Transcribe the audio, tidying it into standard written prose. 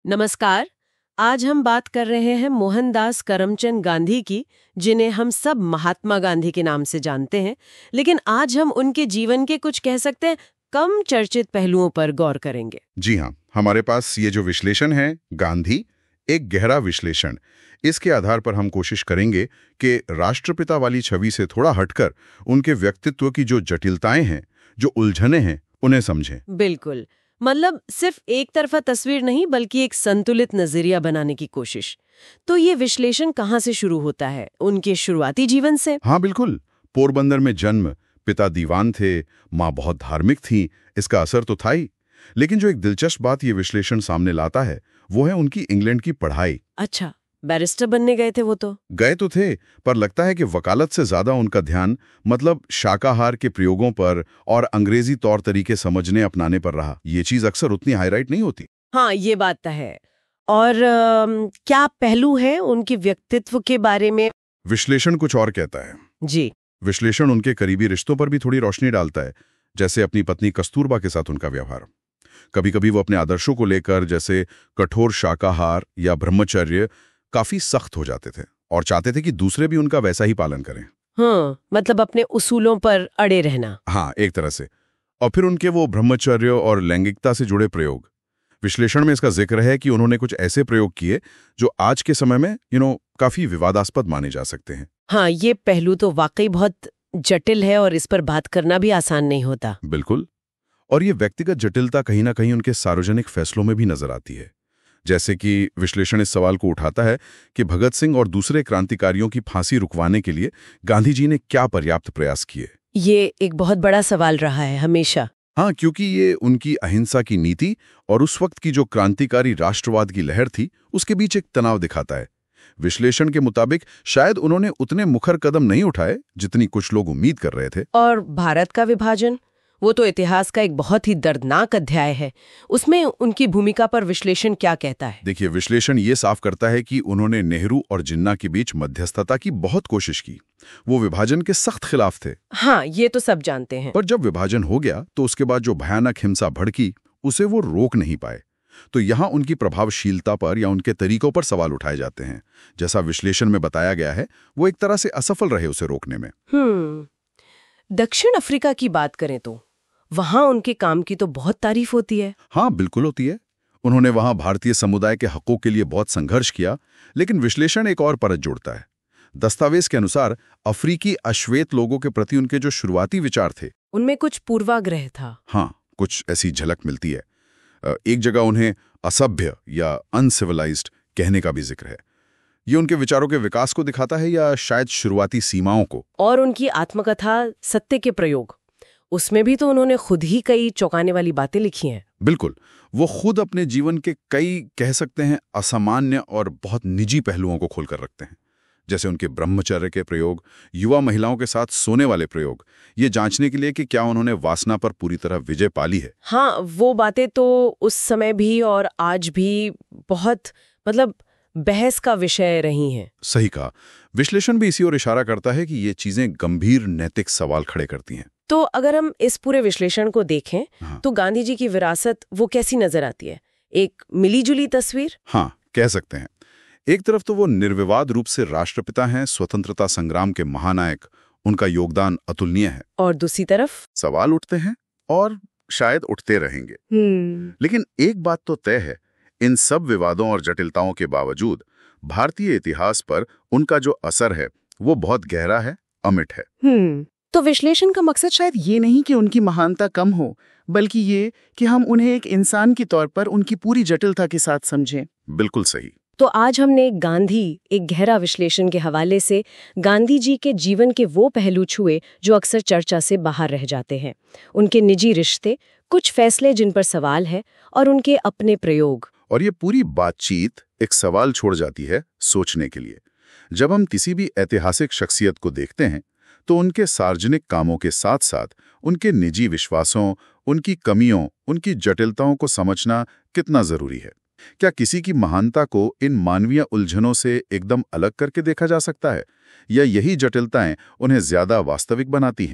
नमस्कार। आज हम बात कर रहे हैं मोहनदास करमचंद गांधी की, जिन्हें हम सब महात्मा गांधी के नाम से जानते हैं। लेकिन आज हम उनके जीवन के कुछ कह सकते हैं कम चर्चित पहलुओं पर गौर करेंगे। जी हाँ, हमारे पास ये जो विश्लेषण है गांधी, एक गहरा विश्लेषण। इसके आधार पर हम कोशिश करेंगे कि राष्ट्रपिता वाली छवि से थोड़ा हटकर उनके व्यक्तित्व की जो जटिलताएं हैं, जो उलझने हैं, उन्हें समझें। बिल्कुल, मतलब सिर्फ एक तरफा तस्वीर नहीं बल्कि एक संतुलित नजरिया बनाने की कोशिश। तो ये विश्लेषण कहाँ से शुरू होता है? उनके शुरुआती जीवन से। हाँ बिल्कुल, पोरबंदर में जन्म, पिता दीवान थे, माँ बहुत धार्मिक थी, इसका असर तो था ही। लेकिन जो एक दिलचस्प बात ये विश्लेषण सामने लाता है वो है उनकी इंग्लैंड की पढ़ाई। अच्छा, बैरिस्टर बनने गए थे वो तो? गए तो थे, पर लगता है कि वकालत से ज्यादा उनका ध्यान मतलब शाकाहार के प्रयोगों पर और अंग्रेजी तौर तरीके समझने अपनाने पर रहा। ये चीज अक्सर उतनी हाईलाइट नहीं होती। हाँ, ये बात तो है। और क्या पहलू है उनके व्यक्तित्व के बारे में? विश्लेषण कुछ और कहता है। जी। विश्लेषण उनके करीबी रिश्तों पर भी थोड़ी रोशनी डालता है, जैसे अपनी पत्नी कस्तूरबा के साथ उनका व्यवहार। कभी कभी वो अपने आदर्शों को लेकर, जैसे कठोर शाकाहार या ब्रह्मचर्य, काफी सख्त हो जाते थे और चाहते थे कि दूसरे भी उनका वैसा ही पालन करें। हाँ, मतलब अपने उसूलों पर अड़े रहना। हाँ, एक तरह से। और फिर उनके वो ब्रह्मचर्य और लैंगिकता से जुड़े प्रयोग। विश्लेषण में इसका जिक्र है कि उन्होंने कुछ ऐसे प्रयोग किए जो आज के समय में काफी विवादास्पद माने जा सकते हैं। हाँ, ये पहलू तो वाकई बहुत जटिल है और इस पर बात करना भी आसान नहीं होता। बिल्कुल। और ये व्यक्तिगत जटिलता कहीं ना कहीं उनके सार्वजनिक फैसलों में भी नजर आती है। जैसे कि विश्लेषण इस सवाल को उठाता है कि भगत सिंह और दूसरे क्रांतिकारियों की फांसी रुकवाने के लिए गांधी जी ने क्या पर्याप्त प्रयास किए। ये एक बहुत बड़ा सवाल रहा है हमेशा। हाँ, क्योंकि ये उनकी अहिंसा की नीति और उस वक्त की जो क्रांतिकारी राष्ट्रवाद की लहर थी, उसके बीच एक तनाव दिखाता है। विश्लेषण के मुताबिक शायद उन्होंने उतने मुखर कदम नहीं उठाए जितनी कुछ लोग उम्मीद कर रहे थे। और भारत का विभाजन, वो तो इतिहास का एक बहुत ही दर्दनाक अध्याय है। उसमें उनकी भूमिका पर विश्लेषण क्या कहता है? देखिए, विश्लेषण ये साफ करता है कि उन्होंने नेहरू और जिन्ना के बीच मध्यस्थता की बहुत कोशिश की। वो विभाजन के सख्त खिलाफ थे। हाँ, ये तो सब जानते हैं। पर जब विभाजन हो गया तो उसके बाद जो भयानक हिंसा भड़की, उसे वो रोक नहीं पाए। तो यहाँ उनकी प्रभावशीलता पर या उनके तरीकों पर सवाल उठाए जाते हैं। जैसा विश्लेषण में बताया गया है, वो एक तरह से असफल रहे उसे रोकने में। दक्षिण अफ्रीका की बात करें तो वहां उनके काम की तो बहुत तारीफ होती है। हाँ, बिल्कुल होती है। उन्होंने वहां भारतीय समुदाय के हकों के लिए बहुत संघर्ष किया। लेकिन विश्लेषण एक और परत जोड़ता है। दस्तावेज के अनुसार अफ्रीकी अश्वेत लोगों के प्रति उनके जो शुरुआती विचार थे, उनमें कुछ पूर्वाग्रह था। हाँ, कुछ ऐसी झलक मिलती है। एक जगह उन्हें असभ्य या अनसिविलाइज्ड कहने का भी जिक्र है। ये उनके विचारों के विकास को दिखाता है या शायद शुरुआती सीमाओं को? और उनकी आत्मकथा सत्य के प्रयोग, उसमें भी तो उन्होंने खुद ही कई चौंकाने वाली बातें लिखी हैं। बिल्कुल, वो खुद अपने जीवन के कई, कह सकते हैं, असामान्य और बहुत निजी पहलुओं को खोलकर रखते हैं। जैसे उनके ब्रह्मचर्य के प्रयोग, युवा महिलाओं के साथ सोने वाले प्रयोग, ये जांचने के लिए कि क्या उन्होंने वासना पर पूरी तरह विजय पाली है। हाँ, वो बातें तो उस समय भी और आज भी बहुत बहस का विषय रही हैं। सही कहा। विश्लेषण भी इसी ओर इशारा करता है कि ये चीजें गंभीर नैतिक सवाल खड़े करती हैं। तो अगर हम इस पूरे विश्लेषण को देखें, हाँ। तो गांधी जी की विरासत वो कैसी नजर आती है? एक मिलीजुली तस्वीर? हाँ, कह सकते हैं। एक तरफ तो वो निर्विवाद रूप से राष्ट्रपिता हैं, स्वतंत्रता संग्राम के महानायक, उनका योगदान अतुलनीय है। और दूसरी तरफ सवाल उठते हैं और शायद उठते रहेंगे। लेकिन एक बात तो तय है, इन सब विवादों और जटिलताओं के बावजूद भारतीय इतिहास पर उनका जो असर है वो बहुत गहरा है, अमिट है। तो विश्लेषण का मकसद शायद ये नहीं कि उनकी महानता कम हो, बल्कि ये कि हम उन्हें एक इंसान के तौर पर उनकी पूरी जटिलता के साथ समझें। बिल्कुल सही। तो आज हमने गांधी, एक गहरा विश्लेषण के हवाले से गांधी जी के जीवन के वो पहलू छुए जो अक्सर चर्चा से बाहर रह जाते हैं। उनके निजी रिश्ते, कुछ फैसले जिन पर सवाल है, और उनके अपने प्रयोग। और ये पूरी बातचीत एक सवाल छोड़ जाती है सोचने के लिए। जब हम किसी भी ऐतिहासिक शख्सियत को देखते हैं तो उनके सार्वजनिक कामों के साथ साथ उनके निजी विश्वासों, उनकी कमियों, उनकी जटिलताओं को समझना कितना जरूरी है। क्या किसी की महानता को इन मानवीय उलझनों से एकदम अलग करके देखा जा सकता है, या यही जटिलताएं उन्हें ज्यादा वास्तविक बनाती हैं?